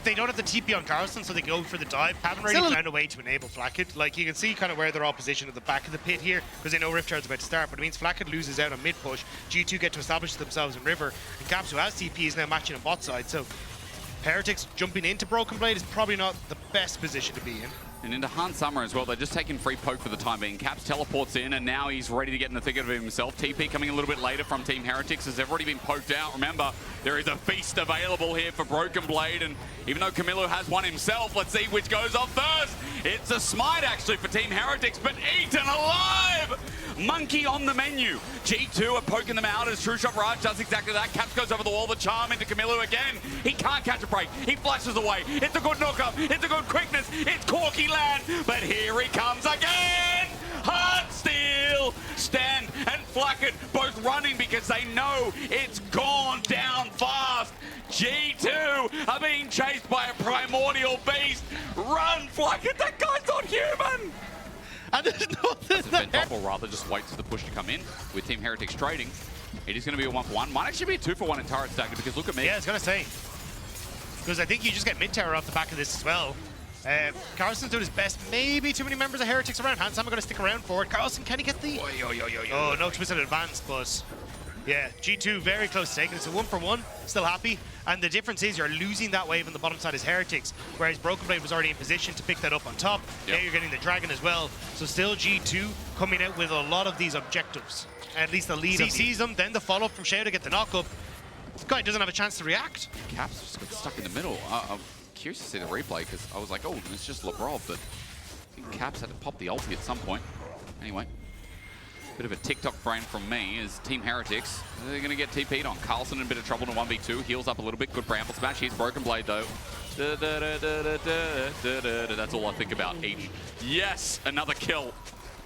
they don't have the TP on Carlson, so they go for the dive. Haven't really found a way to enable Flacket. Like, you can see kind of where they're all positioned at the back of the pit here because they know Rift Guard's about to start, but it means Flacket loses out on mid-push. G2 get to establish themselves in River, and Caps, who has TP, is now matching on bot side. So Heretics jumping into Broken Blade is probably not the best position to be in. And into Han Summer as well. They're just taking free poke for the time being. Caps teleports in, and now he's ready to get in the thick of it himself. TP coming a little bit later from Team Heretics as they've already been poked out. Remember, there is a feast available here for Broken Blade, and even though Camilo has one himself, let's see which goes off first. It's a smite, actually, for Team Heretics, but eaten alive! Monkey on the menu. G2 are poking them out as True Shot Raj does exactly that. Caps goes over the wall, the charm into Camilo again. He can't catch a break. He flashes away. It's a good knock-up. It's a good quickness. It's Corky land, but here he comes again! Hard Steel! Stand and Flacket both running because they know it's gone down fast. G2 are being chased by a primordial beast. Run, Flacket! That guy's not human! And there's nothing there. Double rather just waits for the push to come in with Team Heretics trading. It is going to be a 1-for-1. Might actually be a 2-for-1 in turret stack because look at me. Yeah, I was going to say. Because I think you just get mid tower off the back of this as well. Carlson's doing his best. Maybe too many members of Heretics around. Hansam are going to stick around for it. Carlson, can he get the... Oh, no twisted advance, but... Yeah, G2 very close to taking it. So 1-for-1, still happy. And the difference is you're losing that wave on the bottom side as Heretics, whereas Broken Blade was already in position to pick that up on top. Now you're getting the Dragon as well. So still G2 coming out with a lot of these objectives. At least the lead sees them, then the follow-up from Shao to get the knock-up. This guy doesn't have a chance to react. Caps just got stuck in the middle. I'm curious to see the replay because I was like, oh, it's just LeBron, but I think Caps had to pop the ulti at some point. Anyway. Bit of a TikTok brain from me is Team Heretics. They're going to get TP'd on. Carlson in a bit of trouble in a 1v2. Heals up a little bit. Good bramble smash. Here's Broken Blade, though. That's all I think about each. Yes, another kill.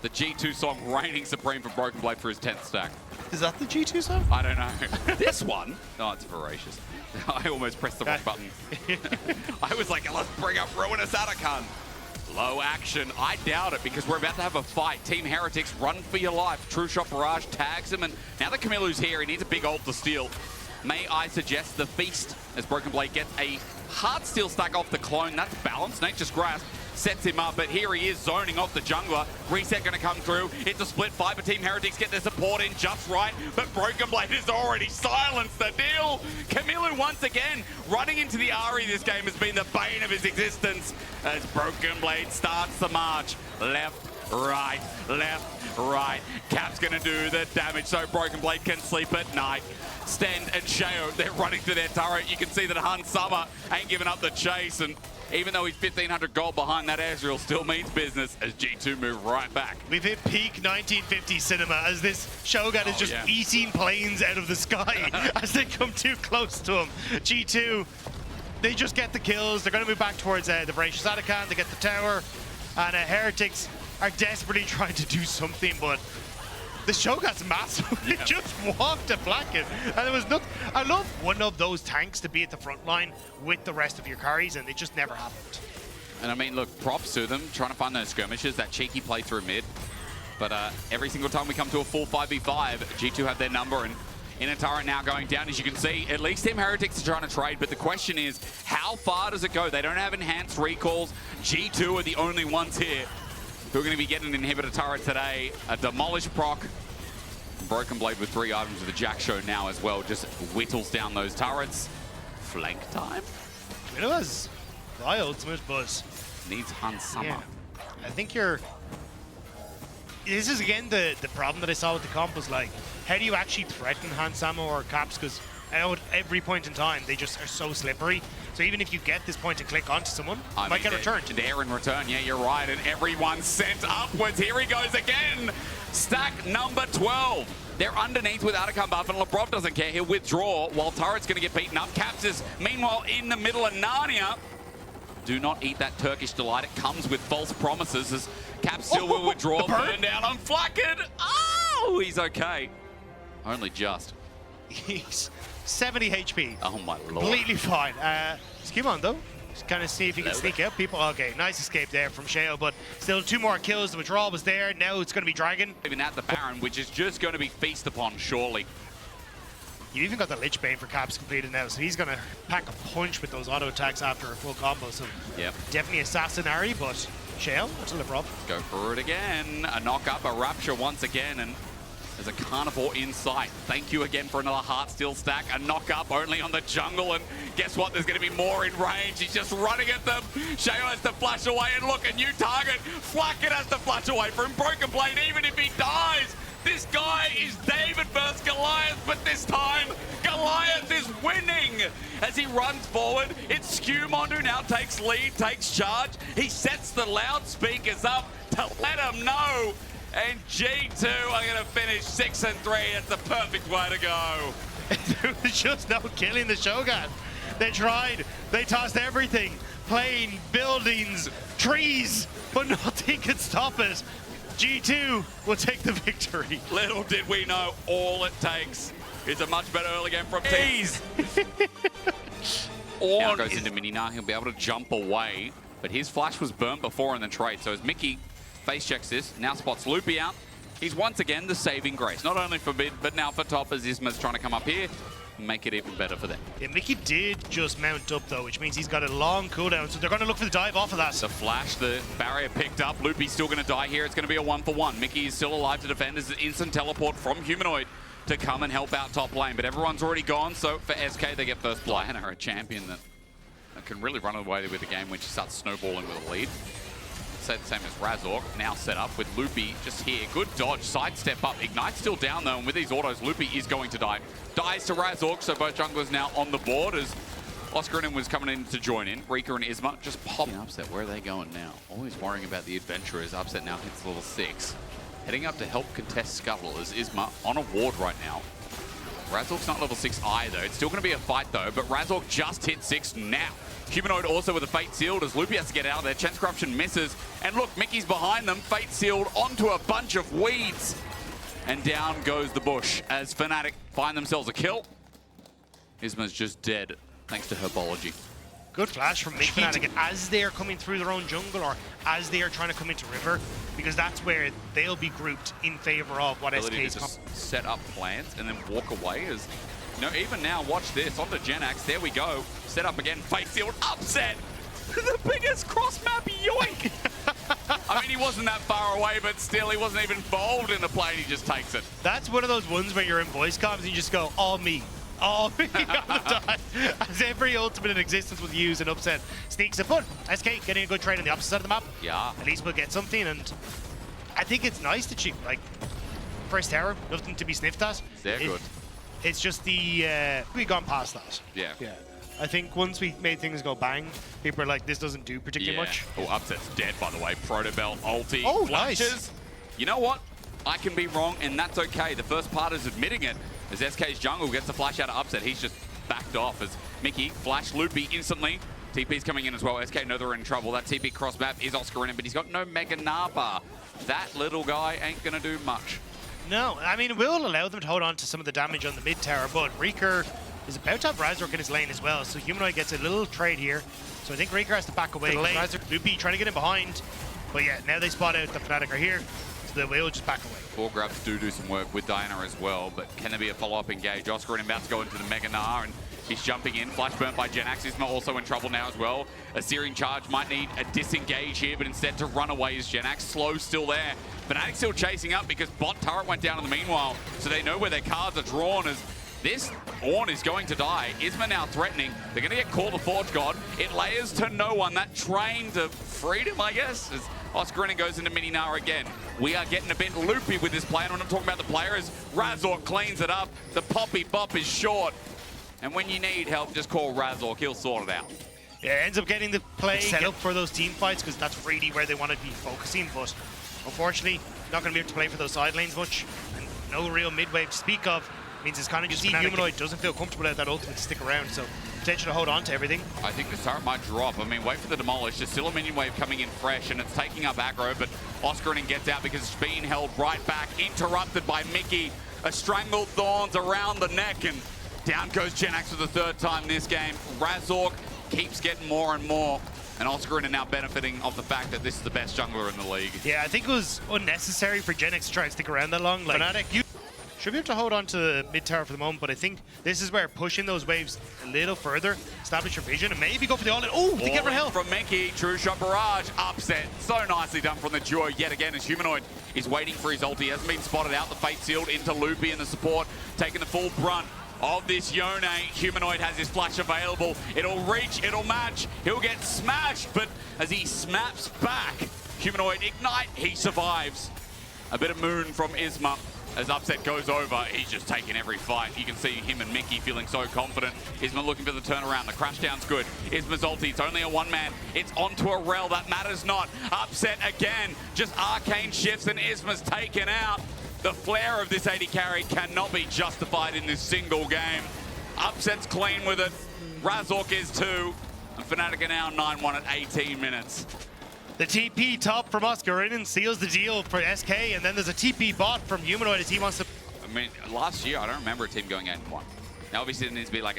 The G2 song reigning supreme for Broken Blade for his 10th stack. Is that the G2 song? I don't know. This one? Oh, it's voracious. I almost pressed the wrong button. I was like, let's bring up Ruinous Atakan. Low action. I doubt it because we're about to have a fight. Team Heretics, run for your life. True Shot Barrage tags him, and now that Camilo's here, he needs a big ult to steal. May I suggest the feast as Broken Blade gets a hard steal stack off the clone. That's balanced. Nature's Grasp sets him up, but here he is zoning off the jungler. Reset going to come through. It's a split fight, but Team Heretics get their support in just right, but Broken Blade has already silenced the deal. Camilo once again running into the Ahri this game has been the bane of his existence as Broken Blade starts the march. Left, right, left, right. Cap's going to do the damage so Broken Blade can sleep at night. Sten and Shao, they're running to their turret. You can see that Han Summer ain't giving up the chase, and even though he's 1,500 gold behind, that Ezreal still means business as G2 move right back. We've hit peak 1950 cinema as this Shogun is just eating planes out of the sky as they come too close to him. G2, they just get the kills. They're going to move back towards the Voracious Atakan. They get the tower, and Heretics are desperately trying to do something, but the Shogun's massive. He just walked a blanket, and there was nothing. I love one of those tanks to be at the front line with the rest of your carries, and it just never happened. And I mean, look, props to them trying to find those skirmishes, that cheeky play through mid. But every single time we come to a full 5v5, G2 have their number, and in a turret now going down, as you can see. At least Team Heretics are trying to trade, but the question is, how far does it go? They don't have enhanced recalls. G2 are the only ones here who are going to be getting an inhibitor turret today. A Demolish proc. Broken Blade with 3 items with the Jack Show now as well, just whittles down those turrets. Flank time? It was my ultimate, but Needs Hans Summer. yeah, I think you're... This is again the problem that I saw with the comp was like, how do you actually threaten Hans Summer or Caps? Because I know at every point in time, they just are so slippery. So even if you get this point and click onto someone, you might get returned. There in return, yeah, you're right. And everyone's sent upwards. Here he goes again. Stack number 12. They're underneath without a come buff, and Lebrov doesn't care. He'll withdraw while Turret's going to get beaten up. Caps is, meanwhile, in the middle of Narnia. Do not eat that Turkish delight. It comes with false promises as Caps still will withdraw. Burn down on Flacken. Oh, he's okay. Only just. He's 70 HP. Oh, my lord. Completely fine. Just keep on, though. Just kind of see if you can sneak out people. Okay, nice escape there from Sheo, but still 2 more kills. The withdrawal was there. Now it's going to be Dragon. Even at the Baron, which is just going to be feast upon, surely. You even got the Lich Bane for Caps completed now, so he's going to pack a punch with those auto attacks after a full combo. So Yep. definitely assassinary, but Sheo, to Lebrov. Go for it again. A knock up, a rapture once again, and there's a carnivore in sight. Thank you again for another Heartsteel stack. A knock up only on the jungle, and guess what? There's going to be more in range. He's just running at them. Sheo has to flash away, and look, a new target. Flacken has to flash away from Broken Blade, even if he dies. This guy is David versus Goliath, but this time, Goliath is winning. As he runs forward, it's Skewmon who now takes lead, takes charge. He sets the loudspeakers up to let him know. And G2 are going to finish 6-3. That's the perfect way to go. There was just no killing the Shogun. They tried. They tossed everything. Plane, buildings, trees, but nothing could stop it. G2 will take the victory. Little did we know, all it takes is a much better early game from Tease. Now goes into Minina. He'll be able to jump away, but his flash was burnt before in the trade. So as Mickey face checks this, now spots Loopy out. He's once again the saving grace, not only for mid, but now for top as Isma's trying to come up here and make it even better for them. Yeah, Mickey did just mount up though, which means he's got a long cooldown, so they're going to look for the dive off of that. The flash, the barrier picked up. Loopy's still going to die here. It's going to be a 1-for-1. Mickey is still alive to defend as an instant teleport from Humanoid to come and help out top lane, but everyone's already gone, so for SK they get first blood. And are a champion that can really run away with the game when she starts snowballing with a lead. Say the same as Razork, now set up with Loopy just here. Good dodge, sidestep up. Ignite's still down though, and with these autos, Loopy is going to die. Dies to Razork, so both junglers now on the board as Oscarin was coming in to join in. Rika and Isma just popping. Upset, where are they going now? Always worrying about the adventurers. Upset now hits level 6. Heading up to help contest Scuttle as Isma on a ward right now. Razork's not level 6 either. It's still going to be a fight though, but Razork just hit 6 now. Humanoid also with a Fate Sealed as Loopy has to get out of there. Chance Corruption misses. And look, Mickey's behind them. Fate Sealed onto a bunch of weeds. And down goes the bush as Fnatic find themselves a kill. Isma's just dead thanks to Herbology. Good flash from Mickey Fnatic as they are coming through their own jungle or as they are trying to come into river, because that's where they'll be grouped in favor of what SK's just set up plans and then walk away as... No, even now, watch this. On the Genax, there we go. Set up again, Fate Sealed, upset! The biggest cross-map yoink! I mean, he wasn't that far away, but still, he wasn't even involved in the play, and he just takes it. That's one of those ones where you're in voice comms and you just go, all me. All me all the time. As every ultimate in existence will use an upset. Sneaks a put. SK getting a good trade on the opposite side of the map. Yeah. At least we'll get something, and I think it's nice that she, like, first tower, nothing to be sniffed at. They're good. It's just the, we've gone past that. Yeah. Yeah. I think once we made things go bang, people are like, this doesn't do particularly much. Oh, Upset's dead, by the way. Protobelt, ulti, oh, flashes. Nice. You know what? I can be wrong, and that's okay. The first part is admitting it. As SK's jungle gets the flash out of Upset, he's just backed off as Mickey flash Loopy instantly. TP's coming in as well. SK know they're in trouble. That TP cross map is Oscarin, but he's got no Mega Napa. That little guy ain't gonna do much. No, I mean, it will allow them to hold on to some of the damage on the mid tower, but Reeker is about to have Razork in his lane as well, so Humanoid gets a little trade here. So I think Reeker has to back away. Razork, Loopy trying to get in behind, but yeah, now they spot out the Fnatic are here, so they will just back away. Four grabs do some work with Diana as well, but can there be a follow-up engage? Oscarin about to go into the Mega Gnar, and He's jumping in. Flash burnt by Genax. Isma also in trouble now as well. A Searing Charge might need a disengage here, but instead to run away is Genax. Slow still there. Fnatic still chasing up because bot turret went down in the meanwhile, so they know where their cards are drawn as this Ornn is going to die. Isma now threatening. They're going to get called the Forge God. It layers to no one. That train to freedom, I guess, as Oscarina goes into mini Nara again. We are getting a bit loopy with this play, and when I'm talking about the player is Razork cleans it up. The Poppy Bop is short. And when you need help, just call Razork. He'll sort it out. Yeah, ends up getting the play set up for those team fights because that's really where they want to be focusing. But unfortunately, not going to be able to play for those side lanes much. And no real mid-wave to speak of. Means it's kind of just Humanoid doesn't feel comfortable at that ultimate to stick around. So potential to hold on to everything. I think the turret might drop. I mean, wait for the demolish. There's still a minion wave coming in fresh, and it's taking up aggro, but Oscarina gets out because it's being held right back. Interrupted by Mickey. A strangled Thorns around the neck, and down goes Genax for the third time this game. Razork keeps getting more and more, and Oscarina now benefiting of the fact that this is the best jungler in the league. Yeah, I think it was unnecessary for Genax to try and stick around that long. Like, Fnatic, you should be able to hold on to the mid tower for the moment, but I think this is where pushing those waves a little further, establish your vision, and maybe go for the all-in. Oh, they get for help. From Mickey, true shot barrage, upset. So nicely done from the duo yet again as Humanoid is waiting for his ulti. Hasn't been spotted out. The fate sealed into Loopy and the support, taking the full brunt of this Yone. Humanoid has his flash available. It'll reach, it'll match. He'll get smashed, but as he snaps back, Humanoid ignite, he survives. A bit of moon from Isma. As Upset goes over, he's just taking every fight. You can see him and Mickey feeling so confident. Isma looking for the turnaround. The crash down's good. Isma's ulti, it's only a one-man. It's onto a rel, that matters not. Upset again, just arcane shifts and Isma's taken out. The flair of this 80 carry cannot be justified in this single game. Upset's clean with it. Razork is too. And Fnatic are now 9-1 at 18 minutes. The TP top from Oscarina seals the deal for SK, and then there's a TP bot from Humanoid as he wants to... I mean, last year, I don't remember a team going 8-1. Now, obviously, there needs to be like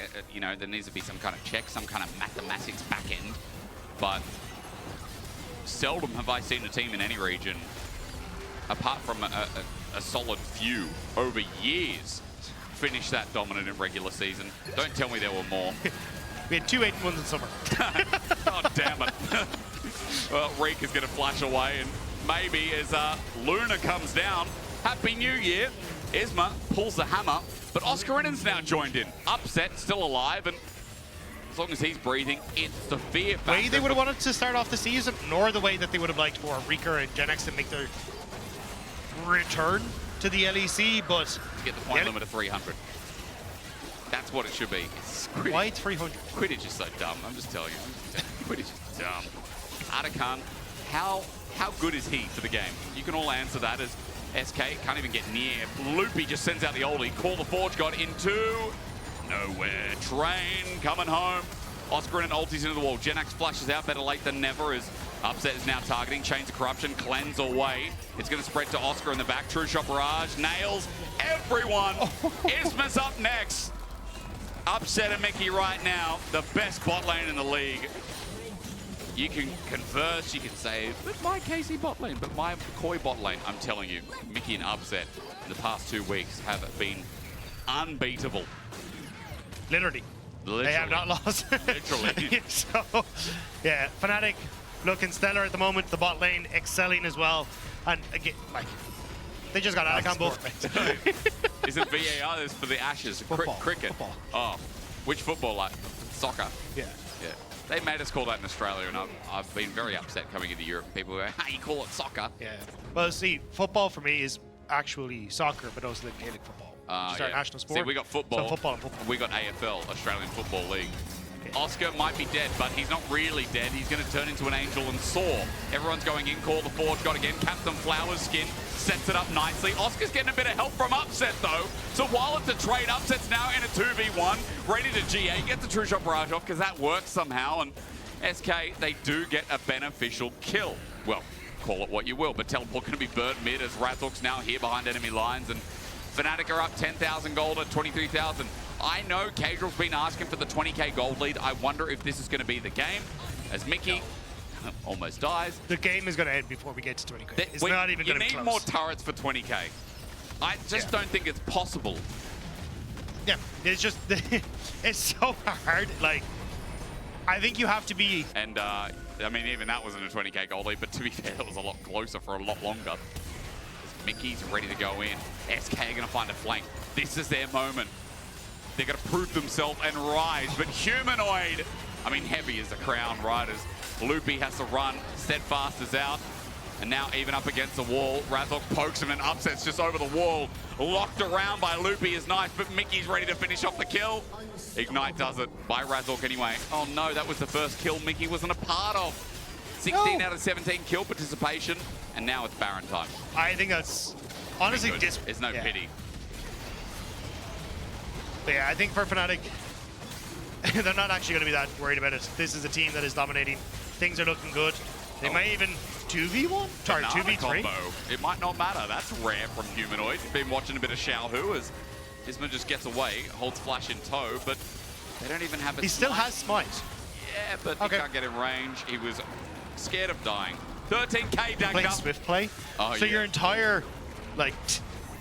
there needs to be some kind of check, some kind of mathematics back end. But seldom have I seen a team in any region, apart from a solid few over years, finish that dominant in regular season. Don't tell me there were more. We had 2 8-1s in summer. Oh, damn it. Well, Reek is going to flash away, and maybe as Luna comes down, Happy New Year. Isma pulls the hammer, but Oscarina's now joined in. Upset, still alive, and as long as he's breathing, it's the fear factor. The way they would have wanted to start off the season, nor the way that they would have liked for Rika and Genax to make their return to the LEC, but... To get the point limit of 300. That's what it should be. Why 300? Quidditch is so dumb, I'm just telling you. Quidditch is dumb. Arakan, how good is he for the game? You can all answer that as SK can't even get near. Loopy just sends out the oldie. Call the Forge God into nowhere. Train coming home. Oscarina ultis into the wall. Genax flashes out, better late than never as Upset is now targeting. Chains of Corruption, cleanse away. It's going to spread to Oscar in the back. True shot barrage, nails everyone. Isma's up next. Upset and Mickey right now, the best bot lane in the league. You can converse, you can say, but my KC bot lane, but my Koi bot lane. I'm telling you, Mickey and Upset in the past 2 weeks have been unbeatable. Literally. They have not lost. Literally. So, yeah, Fnatic looking stellar at the moment. The bot lane excelling as well. And again, like, they just got Arakan both. Is it VAR? This for the Ashes? Football. Cricket? Football. Oh, which football? Like soccer? Yeah. Yeah. They made us call that in Australia, and I've been very upset coming into Europe. People go, hey, you call it soccer? Yeah. Well, see, football for me is actually soccer, but also the Gaelic football. Which is our national sport. See, we got football. So football and football. We got AFL, Australian Football League. Yeah. Oscar might be dead, but he's not really dead. He's going to turn into an angel and soar. Everyone's going in, call the Forge God again. Captain Flowers skin sets it up nicely. Oscar's getting a bit of help from Upset, though. So while it's a trade, Upset's now in a 2v1, ready to GA, get the true shot barrage off, because that works somehow. And SK, they do get a beneficial kill. Well, call it what you will, but teleport going to be burnt mid as Razork's now here behind enemy lines, and Fnatic are up 10,000 gold at 23,000. I know Casual's been asking for the 20k gold lead. I wonder if this is going to be the game, as Mickey almost dies. The game is going to end before we get to 20k. It's not even going to be close. You need more turrets for 20k. I just don't think it's possible Yeah, it's just, it's so hard. Like, I think you have to be... And, I mean, even that wasn't a 20k goal lead, but to be fair, it was a lot closer for a lot longer. As Mickey's ready to go in. SK are going to find a flank. This is their moment. They're going to prove themselves and rise, but Humanoid, I mean, heavy as the Crown Riders. Loopy has to run, Steadfast is out, and now even up against the wall. Razork pokes him and upsets just over the wall. Locked around by Loopy is nice, but Mickey's ready to finish off the kill. Ignite does it by Razork anyway. Oh no, that was the first kill Mickey wasn't a part of. 16 out of 17 kill participation, and now it's Baron time. I think that's honestly There's no pity. But yeah, I think for Fnatic, they're not actually going to be that worried about it. This is a team that is dominating. Things are looking good. They might even 2v1? Sorry, 2v3? Combo. It might not matter. That's rare from Humanoid. He's been watching a bit of Xiaohu as Isma just gets away, holds Flash in tow, but they don't even have a He still has Smite. Yeah, but he can't get in range. He was scared of dying. 13k dagged Playing up. Swift play. Oh, so your entire, like,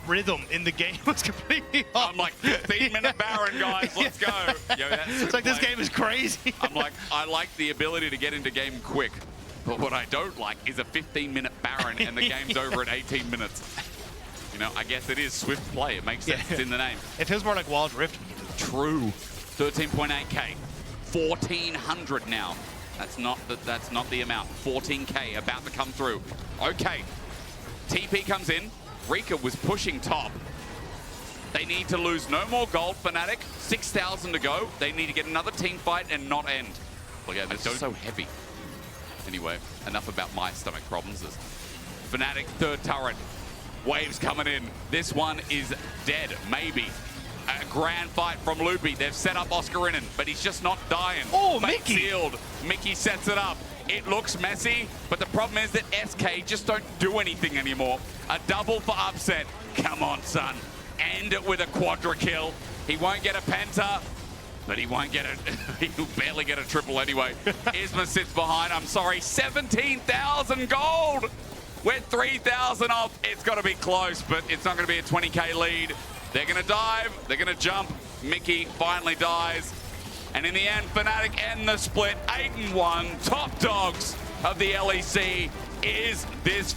rhythm in the game was completely off. I'm like, 15-minute Baron, guys, let's go. Yo, it's like, this game is crazy. I'm like, I like the ability to get into game quick, but what I don't like is a 15-minute Baron and the game's over at 18 minutes. You know, I guess it is Swift play. It makes sense. It's in the name. It feels more like Wild Rift. True. 13.8k. 1,400 now. That's not the amount. 14k about to come through. Okay. TP comes in. Rika was pushing top. They need to lose no more gold, Fnatic. 6,000 to go. They need to get another team fight and not end. Look at this, so heavy. Anyway, enough about my stomach problems. Fnatic, third turret. Waves coming in. This one is dead, maybe. A grand fight from Loopy. They've set up Oscarinen, but he's just not dying. Oh, Fate Mickey! Sealed. Mickey sets it up. It looks messy, but the problem is that SK just don't do anything anymore. A double for upset. Come on, son. End it with a quadra kill. He won't get a penta, but he won't get a... he'll barely get a triple anyway. Isma sits behind. I'm sorry, 17,000 gold. We're 3,000 off. It's got to be close, but it's not going to be a 20k lead. They're going to dive. They're going to jump. Mickey finally dies. And in the end, Fnatic end the split 8-1. Top dogs of the LEC. Is this